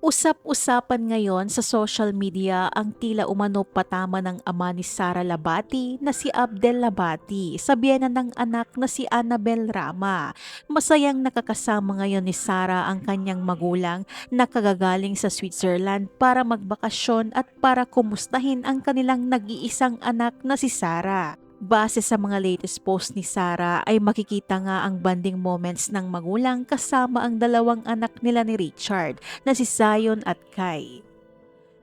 Usap-usapan ngayon sa social media ang tila umano patama ng ama ni Sara Labati na si Abdel Labati sa biyenan ng anak na si Annabel Rama. Masayang nakakasama ngayon ni Sara ang kanyang magulang na kagagaling sa Switzerland para magbakasyon at para kumustahin ang kanilang nag-iisang anak na si Sara. Base sa mga latest post ni Sara ay makikita nga ang bonding moments ng magulang kasama ang dalawang anak nila ni Richard na si Zion at Kai.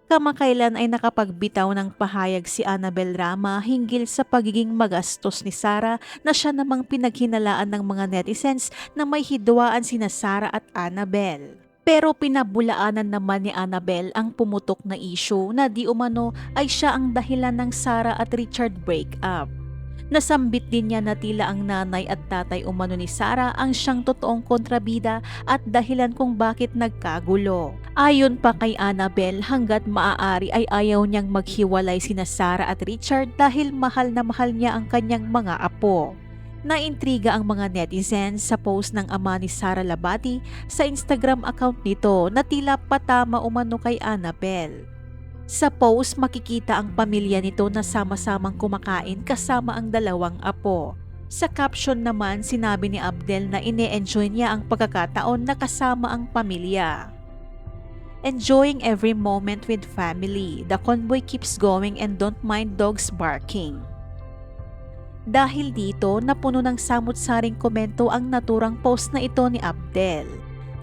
Kamakailan ay nakapagbitaw ng pahayag si Annabel Rama hinggil sa pagiging magastos ni Sara na siya namang pinaghinalaan ng mga netizens na may hidwaan sina Sara at Annabel. Pero pinabulaanan naman ni Annabel ang pumutok na issue na di umano ay siya ang dahilan ng Sara at Richard breakup. Nasambit din niya na tila ang nanay at tatay umano ni Sara ang siyang totoong kontrabida at dahilan kung bakit nagkagulo. Ayon pa kay Annabel, hanggat maaari ay ayaw niyang maghiwalay sina Sara at Richard dahil mahal na mahal niya ang kanyang mga apo. Naintriga ang mga netizens sa post ng ama ni Sara Labati sa Instagram account nito na tila patama umano kay Annabel. Sa post makikita ang pamilya nito na sama-samang kumakain kasama ang dalawang apo. Sa caption naman sinabi ni Abdel na ine-enjoy niya ang pagkakataon na kasama ang pamilya. Enjoying every moment with family. The convoy keeps going and don't mind dogs barking. Dahil dito, napuno ng samut-saring komento ang naturang post na ito ni Abdel.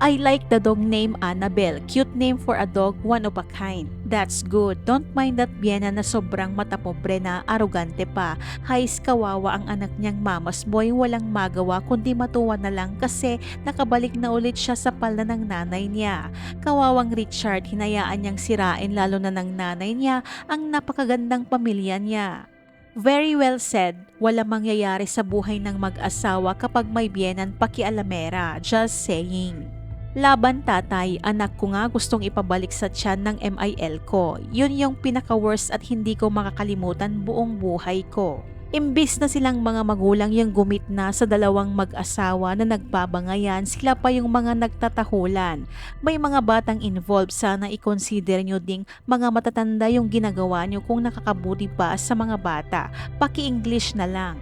I like the dog name Annabel. Cute name for a dog, one of a kind. That's good. Don't mind that biyena na sobrang matapobre na, arogante pa. Hais kawawa ang anak niyang mamas boy, walang magawa kundi matuwa na lang kasi nakabalik na ulit siya sa pala ng nanay niya. Kawawang Richard, hinayaan niyang sirain lalo na ng nanay niya ang napakagandang pamilya niya. Very well said, wala mangyayari sa buhay ng mag-asawa kapag may biyenan pakialamera. Just saying. Laban tatay, anak ko nga gustong ipabalik sa tiyan ng MIL ko. Yun yung pinaka-worst at hindi ko makakalimutan buong buhay ko. Imbis na silang mga magulang yung gumit na sa dalawang mag-asawa na nagbabangayan, sila pa yung mga nagtatahulan. May mga batang involved, sana i-consider nyo ding mga matatanda yung ginagawa nyo kung nakakabuti pa sa mga bata. Paki-English na lang.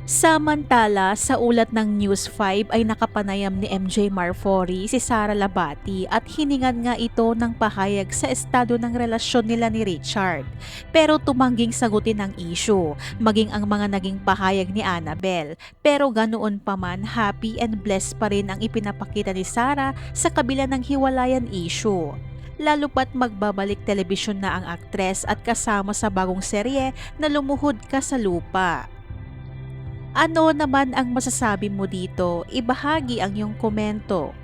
Samantala, sa ulat ng News 5 ay nakapanayam ni MJ Marfori si Sara Labati at hiningan nga ito ng pahayag sa estado ng relasyon nila ni Richard. Pero tumangging sagutin ang issue, maging ang mga naging pahayag ni Annabel. Pero ganoon pa man, happy and blessed pa rin ang ipinapakita ni Sara sa kabila ng hiwalayan issue. Lalo pat magbabalik telebisyon na ang aktres at kasama sa bagong serye na Lumuhod Ka sa Lupa. Ano naman ang masasabi mo dito? Ibahagi ang iyong komento.